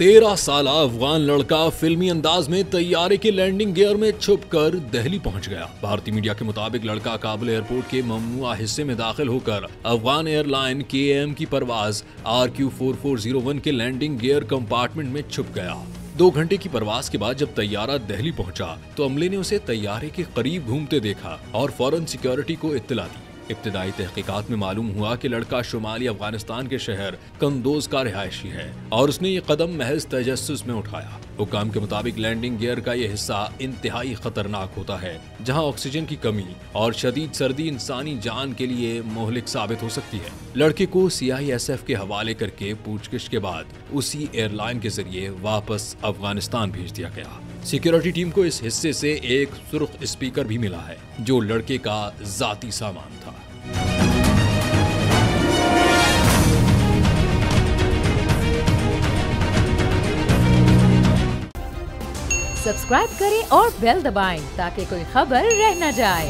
13 साल अफगान लड़का फिल्मी अंदाज में तैयारे के लैंडिंग गियर में छुपकर दिल्ली पहुंच गया। भारतीय मीडिया के मुताबिक लड़का काबुल एयरपोर्ट के ममनुआ हिस्से में दाखिल होकर अफगान एयरलाइन KM की परवाज RQ4401 के लैंडिंग गियर कंपार्टमेंट में छुप गया। 2 घंटे की परवाज के बाद जब तैयारा दिल्ली पहुंचा तो अमले ने उसे तैयारे के करीब घूमते देखा और फौरन सिक्योरिटी को इत्तला दी। इब्तिदाई तहकीकात में मालूम हुआ कि लड़का शुमाली अफगानिस्तान के शहर कंदोज का रिहायशी है और उसने ये कदम महज तजस्सुस में उठाया। हुक्काम के मुताबिक लैंडिंग गियर का ये हिस्सा इंतहाई खतरनाक होता है, जहां ऑक्सीजन की कमी और शदीद सर्दी इंसानी जान के लिए मोहलिक साबित हो सकती है। लड़के को CISF के हवाले करके पूछगिछ के बाद उसी एयरलाइन के जरिए वापस अफगानिस्तान भेज दिया गया। सिक्योरिटी टीम को इस हिस्से से एक सुर्ख स्पीकर भी मिला है जो लड़के का जाती सामान था। सब्सक्राइब करें और बेल दबाएं ताकि कोई खबर रह न जाए।